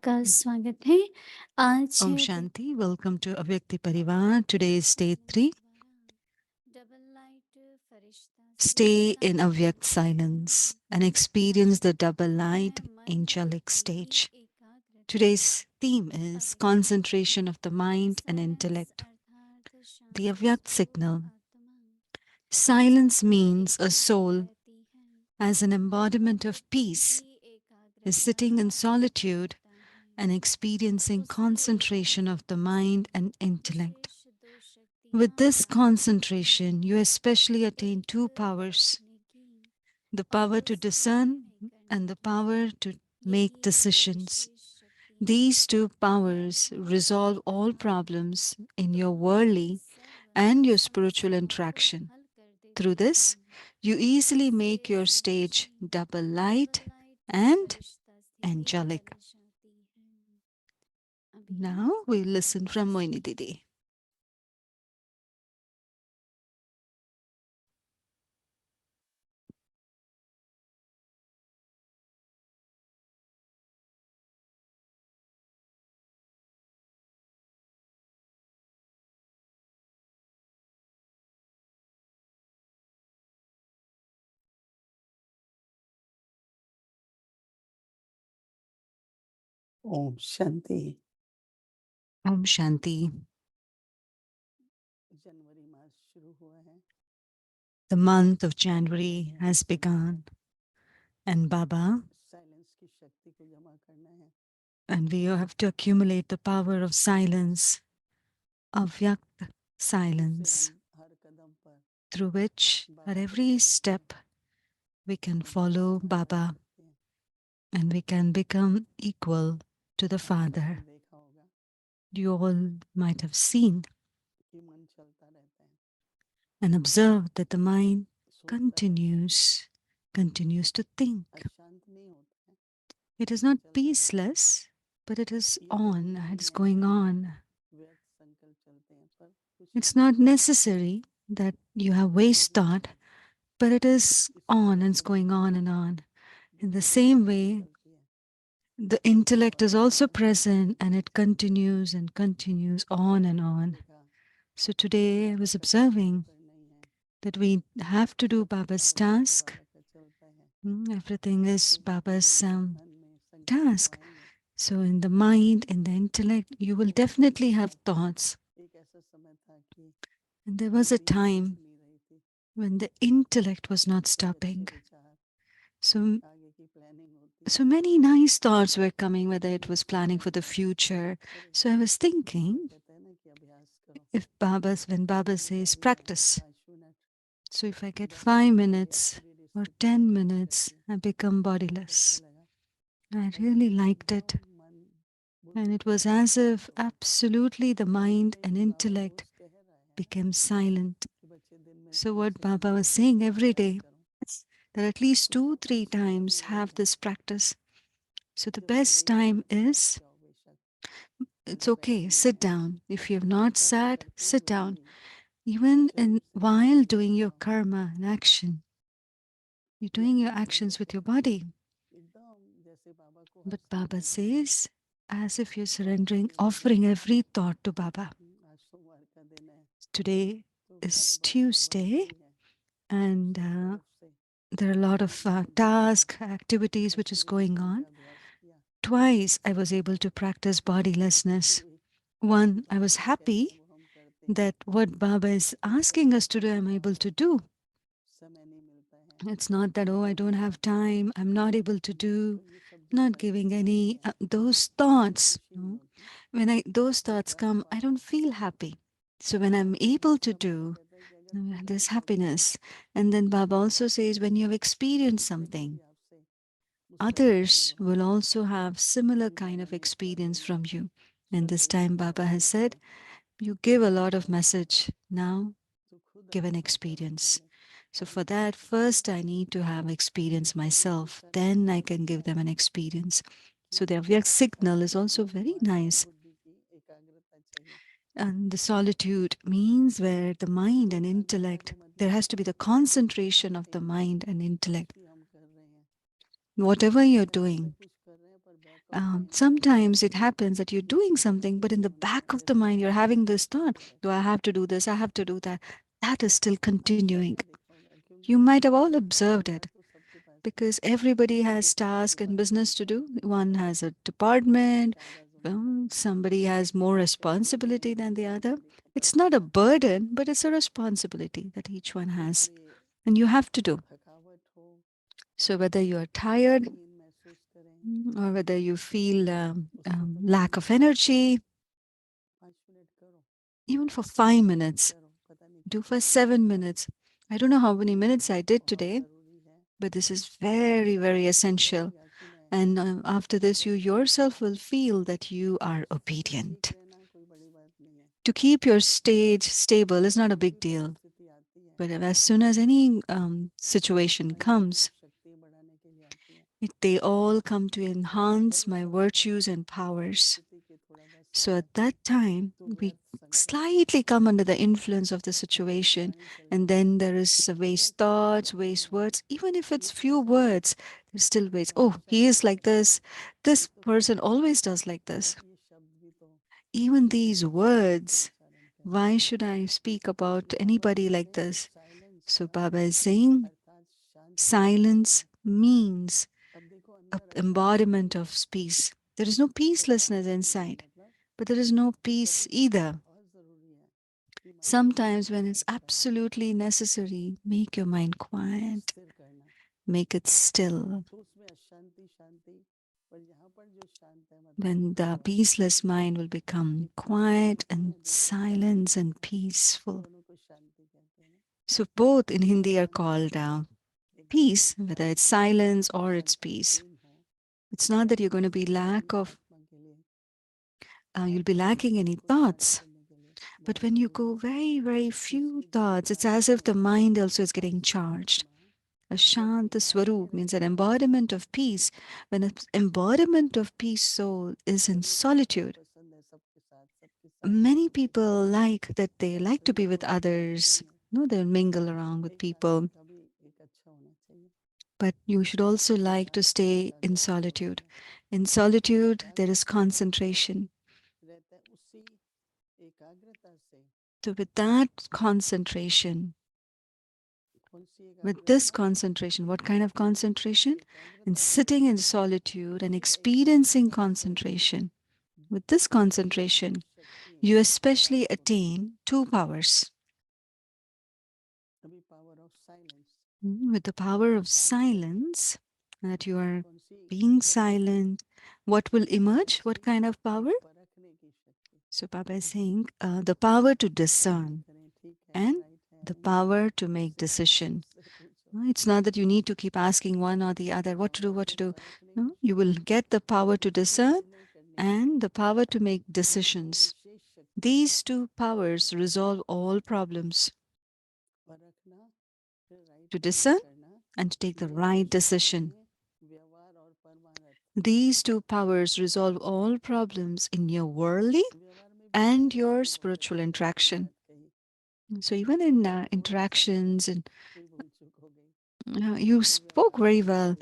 आपका स्वागत है। आज Om Shanti. Welcome to Avyakt Parivar. Today is day 3. Stay in Avyakt silence and experience the double light angelic stage. Today's theme is concentration of the mind and intellect. The Avyakt signal. Silence means a soul, as an embodiment of peace, is sitting in solitude and experiencing concentration of the mind and intellect. With this concentration, you especially attain two powers, the power to discern and the power to make decisions. These two powers resolve all problems in your worldly and your spiritual interaction. Through this, you easily make your stage double light and angelic. Now we listen from Mohini Didi. Om Shanti. Om Shanti. जनवरी मास शुरू हुआ है। The month of January has begun, and Baba, silence की शक्ति को जमा करना है। and we have to accumulate the power of silence, Avyakt Silence, हर कदम पर through which at every step we can follow Baba and we can become equal to the Father. देखा होगा You all might have seen कि मन चलता रहता है, and observed that the mind continues to think. अशांत नहीं होता है। It is not peaceless, but it is on, it is going on. व्यर्थ संकल्प चलते हैं पर कुछ It's not necessary that you have waste thought, but it is on and it's going on and on. In the same way, चलती है। the intellect is also present and it continues and continues on and on. देखा So today I was observing पर नहीं है, that we have to do Baba's task. बाबा का चलता है। Everything is Baba's मन में संकल्प task. आएंगे। So in the mind, in the intellect, you will definitely have thoughts. एक ऐसा समय था कि And there was a time नहीं रही थी, when the intellect was not अच्छे stopping. विचार, So, आगे की प्लानिंग होती, so many nice thoughts were coming, whether it was planning for the future. So I was thinking, कहते हैं ना कि अभ्यास करो, when Baba says practice, 5 minute so if I get 5 minutes or 10 minutes, I become bodiless. I really liked it. मन And it was as if absolutely the mind and intellect कह रहा है became silent. कि बच्चे दिन में So 3 what से Baba 5 was saying every day, करो। that at least 2-3 times have this practice. So the best time is, it's okay, sit down. If you have not sat, sit down. Even while doing your karma and action, you're doing your actions with your body. एकदम जैसे बाबा को But Baba says, as if you're surrendering, offering every thought to Baba. आज सोमवार का दिन है, Today तो is सारे बातों Tuesday, बनती है and तरफ से there are a lot of tasks, activities which is going on. Twice I was able to practice bodilessness. One, I was happy वो हम करते हैं, that what Baba is asking us to do, I'm able to do. समय नहीं मिलता है, It's not that, oh, I don't have time, I'm not able to do, तो ये सब not giving any, those thoughts. खुशी नहीं होती। When those thoughts come, I don't feel happy. So when I'm able to do, कहता है कि अगर there's happiness. And then Baba also says, when you have experienced something, आपसे others will also have similar kind of experience from you. And this time Baba has said, you give a lot of message, now तो खुद give an experience. So for that, first I need to have experience myself, then I can give them an experience. So the Avyakt signal is also very nice. बुद्धि की एकाग्रता चाहिए। And the solitude means where the mind and intellect, there has to be the concentration of the mind and intellect. हम कर रहे हैं, Whatever you're doing, कुछ कर रहे हैं पर backout Sometimes it happens that you're doing something, but in the back of the mind, you're having this thought, do I have to do this? I have to do that. That is still continuing. You might have all observed it because everybody has task and business to do. One has a department, somebody has more responsibility than the other. It's not a burden, but it's a responsibility that each one has, and you have to do. So whether you are tired, or whether you feel lack of energy, even for 5 minutes, do for 7 minutes. I don't know how many minutes I did today, but this is very, very essential. And after this, you yourself will feel that you are obedient. To keep your stage stable is not a big deal. But as soon as any situation comes, they all come to enhance my virtues and powers. So at that time, we slightly come under the influence of the situation. And then there is waste thoughts, waste words. Even if it's few words, there's still waste. Oh, he is like this. This person always does like this. Even these words, why should I speak about anybody like this? So Baba is saying, silence means an embodiment of peace. There is no peacelessness inside, but there is no peace either. Sometimes, when it's absolutely necessary, make your mind quiet, make it still. When the peaceless mind will become quiet and silence and peaceful. So, both in Hindi are called peace, whether it's silence or it's peace. It's not that you're going to be you'll be lacking any thoughts. But when you go very, very few thoughts, it's as if the mind also is getting charged. A Shanta Swarup means an embodiment of peace. When an embodiment of peace soul is in solitude, many people like that they like to be with others. No, they'll mingle around with people. But you should also like to stay in solitude. In solitude, there is concentration. So with that concentration, with this concentration, what kind of concentration? And sitting in solitude and experiencing concentration. With this concentration, you especially attain two powers. With the power of silence, that you are being silent, what will emerge? What kind of power? So Baba is saying the power to discern and the power to make decision. It's not that you need to keep asking one or the other what to do, what to do. No, you will get the power to discern and the power to make decisions. These two powers resolve all problems. To discern and to take the right decision. These two powers resolve all problems in your worldly and your spiritual interaction. So even in interactions, and you spoke very well,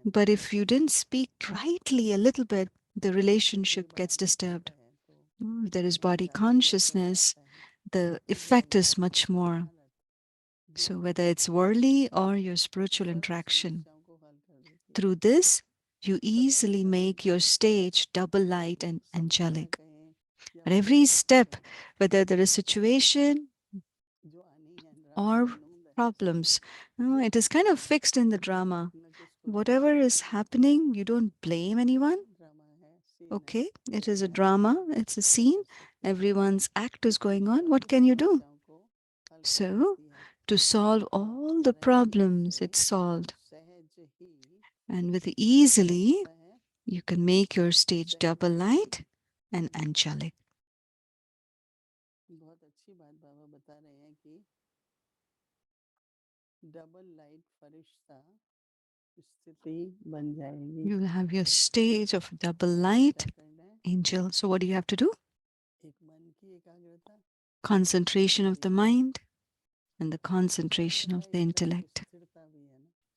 but if you didn't speak rightly a little bit, the relationship gets disturbed. If there is body consciousness, the effect is much more. So whether it's worldly or your spiritual interaction, through this, you easily make your stage double light and angelic. At every step, whether there is situation or problems, it is kind of fixed in the drama. Whatever is happening, you don't blame anyone. Okay, it is a drama, it's a scene, everyone's act is going on. What can you do? So, to solve all the problems, it's solved. And with easily, you can make your stage double light and angelic. You will have your stage of double light angel. So what do you have to do? Concentration of the mind and the concentration of the intellect.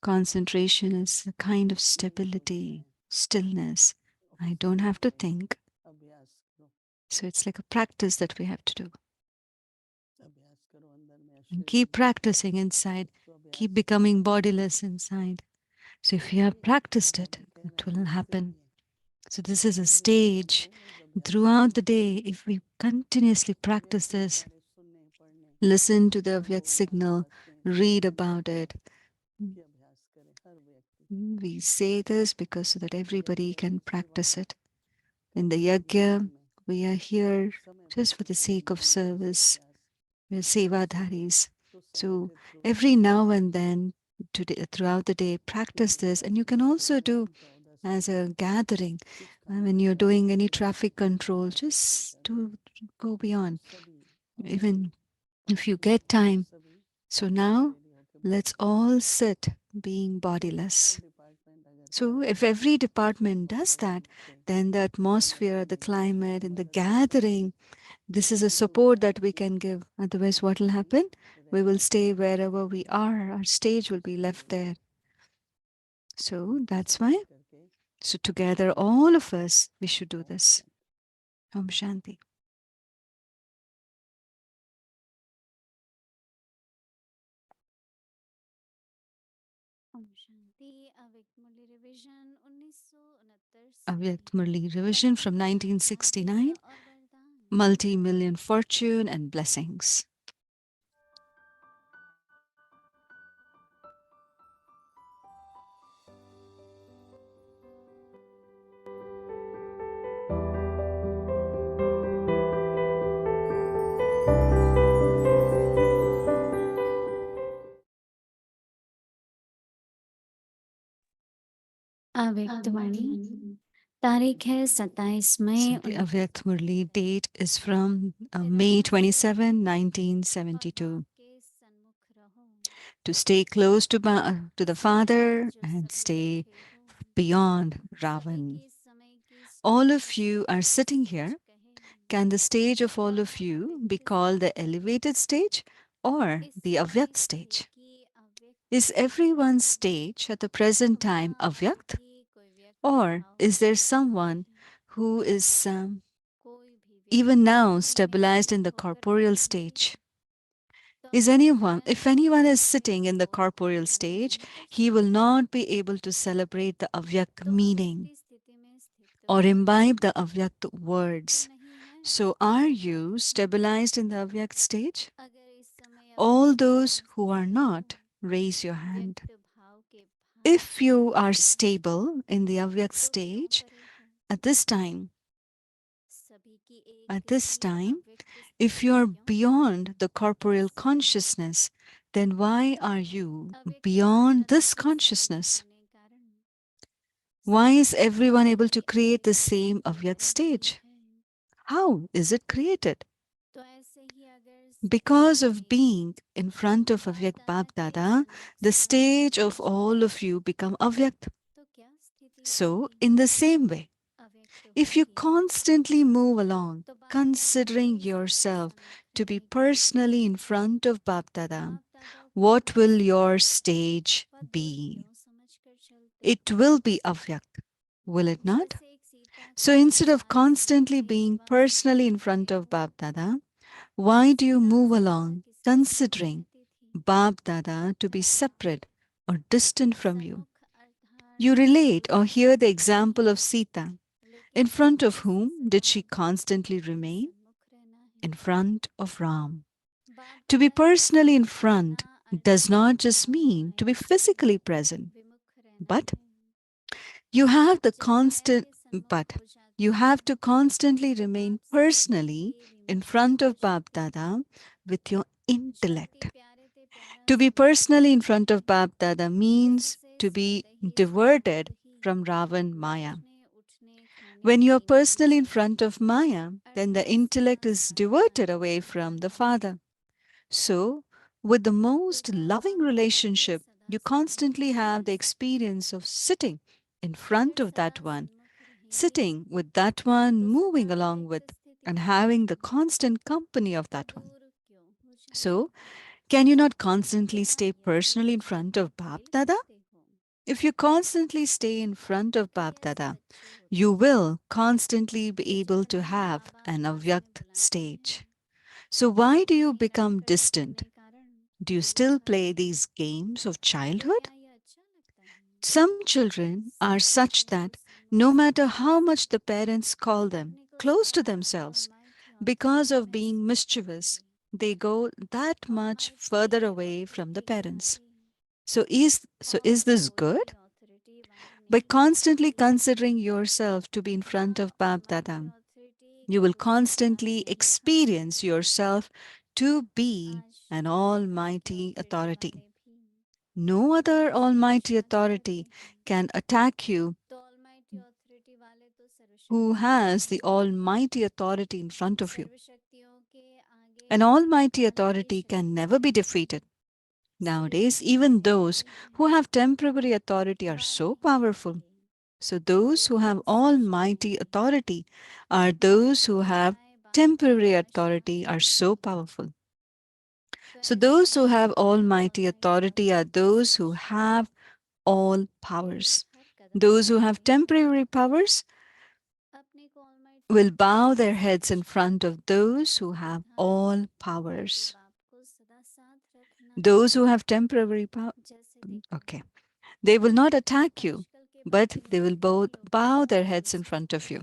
Concentration is a kind of stability, stillness, I don't have to think. अभ्यास करो, So it's like a practice that we have to do. अभ्यास करो, अंदर में And आश्चर्य keep देखो, practicing inside. उसको Keep अभ्यास करो becoming अंदर में। bodiless inside. So if you have practiced it, बाबा कह it रहे हैं will वैसे happen. ही है, So this is a कोई भी काम stage करो बस अभ्यास throughout करो। the day. If we continuously practice अव्यक्त के this, बारे सुनने पढ़ने listen to the या Avyakt बोलना signal, समझते read सुनने about पढ़ते it. कि अभ्यास करें हर व्यक्ति। We say this because so that everybody यज्ञ में can सेवा practice में it. In the कभी yajna, ज्ञान में we are here समय just for the बचाते हैं sake of निरंतर से service. अभ्यास We are sevadharis. So सुसंगठित रूप every से now and then, today, throughout the day, practice किसी this. And you class can में also 13 do दिन 14 as दिन a gathering. कुछ काम When you're किया doing any किसी traffic control, नाटक नहीं just कर रहे, to go beyond. सभी ऑलरेडी Even if you उसमें get time. सभी So now, रेडी होके let's बैठे हैं। all sit being हर bodiless. डिपार्टमेंट अगर So if करेगा every तो department does that, वातावरण से then the atmosphere, the संगठन में climate, and the मदद मिलेगी, gathering, this is a support एकजुटता that we आएगी, can give. Otherwise, what will हम happen? We रह will जाते stay हैं wherever we are. Our stage will be left केवल there. So that's सब why. मिल करके So together, अभ्यास all करें। of us, we should do Om this. Shanti. Om Shanti. Om Shanti. अव्यक्त मुरली रिवीजन 1969 से Avyakt Murli revision from Lakshmi भाग्य 1969. और वरदान। Multi-million fortune and blessings. अव्यक्त वाणी तारीख है 27 मई So the Avyakt Murli date is from May 27, 1972. सन्मुख रहो To stay close to the Father जो and सभी stay बैठे हो beyond सभी Ravan. की समय की All stage of you are sitting such here. कहे Can the stage of all of वहाँ you be अव्यक्त called the स्थिति elevated stage or इस the समय Avyakt stage? की अव्यक्त Is स्थिति everyone's stage at the present time वहाँ Avyakt? भी कोई व्यक्त Or भाव is there नहीं someone who is कोई भी even व्यक्ति now स्थिति में stabilized in स्थित the होकर corporeal बैठे stage? तो Is अव्यक्त anyone, ज्ञान if की anyone is स्टेज में sitting in the वो corporeal अनुभव stage, नहीं कर he will सकते not be able to celebrate the Avyakt तो meaning अव्यक्त स्थिति में स्थित or कोई imbibe the Avyakt तो words. नहीं है So, are you stabilized in the Avyakt stage? अगर इस समय All अव्यक्त those में who are स्थित हो not, raise your hand. व्यक्त भाव के If भांति you are बैठे हो stable in the Avyakt तो क्यों stage परे हो at this time, सभी की at एक this ही time, अव्यक्त if स्थिति you है are क्यों beyond the corporeal इसलिए consciousness, then why are you अव्यक्त beyond पूर्णता this के सन्मुख consciousness? होने कारण Why सभी is की everyone able to स्थिति create the एक same जैसी Avyakt बनी हुई stage? है How is it created? तो ऐसे ही अगर सभी Because of कोई being in front of बाप Avyakt दादा Bab के Dada, सन्मुख the सदा stage of विराजमान all of है you become Avyakt. तो क्या स्थिति So, सभी in the same way, अव्यक्त if you होगी constantly move along, तो बाप दादा considering के सदा yourself सन्मुख to be रहने के personally in front of Bab Dada, बाप दादा को what will your सदैव stage व दूर be? क्यों समझकर चलते It हो will be Avyakt, will it not? जैसे एक सीता So का instead of प्यार constantly सीधे being व personally in सनातन front में of हो Bab Dada, why do you Sita move सदा along किसके सन्मुख considering रहती थी Bab Dada to be Radha separate or distant from you? सन्मुख You अर्थात relate or दूरी hear का the अर्थ example नहीं of Sita. In लेकिन front राम of से whom did सदा she constantly remain? सन्मुख रहना In है front of Ram. बाप To be दादा के personally in सन्मुख रहना front does not अर्थात just मोह mean to be माया से physically present, विमुख रहना but है you have the जब माया constant, के सन्मुख but हो जाते you हैं have to constantly तो remain बाप से personally भी in विमुख front हो of Bab जाते हैं Dada with your Shanti intellect. प्यारे ते प्यारा To be स्वभाव personally in front बनाए of Bab Dada means उससे to be स्वतः ही diverted स्वभाव ही from Ravan Maya. बैठने उठने खाने When you are पीने personally in में front of Maya, then the अर्थात intellect सेवा is भाव diverted आदि away में from the लगा Father. So, with the तो most जब loving बाप दादा के relationship, सदा you सन्मुख constantly have the रहेंगे experience of sitting in अगर front of सदा that one, सन्मुख रहेंगे sitting with that one, तो सदा moving along with, अव्यक्त स्थिति and में having the रहेंगे constant company of तो that one. दूर क्यों हो जाते So, हो can you not constantly क्या stay यही personally in तुम front of Bab खेल Dada? खेलते हो If you constantly stay in front of Bap Dada, you will constantly be able to have an Avyakt stage. So why do you become distant? Do you still play these games of childhood? Some children are such that no matter how much the parents call them close to themselves, because of being mischievous, they go that much further away from the parents. So is this good? By constantly considering yourself to be in front of Bap Dada, you will constantly experience yourself to be an almighty authority. No other almighty authority can attack you who has the almighty authority in front of you. An almighty authority can never be defeated. Nowadays, even those who have temporary authority are so powerful. So those who have almighty authority are those who have temporary authority are so powerful. So those who have almighty authority are those who have all powers. Those who have temporary powers will bow their heads in front of those who have all powers. Those who have temporary power, okay, they will not attack you, but they will both bow their heads in front of you.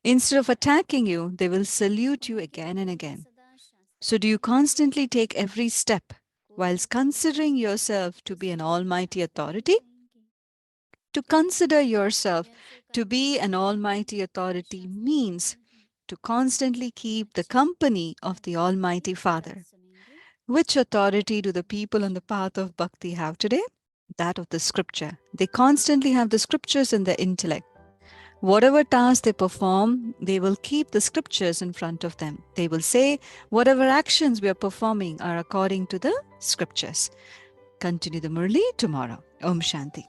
Instead of attacking you, they will salute you again and again. So do you constantly take every step whilst considering yourself to be an almighty authority? To consider yourself to be an almighty authority means to constantly keep the company of the Almighty Father. Which authority do the people on the path of bhakti have today? That of the scripture. They constantly have the scriptures in their intellect. Whatever task they perform, they will keep the scriptures in front of them. They will say, whatever actions we are performing are according to the scriptures. Continue the Murli tomorrow. Om Shanti.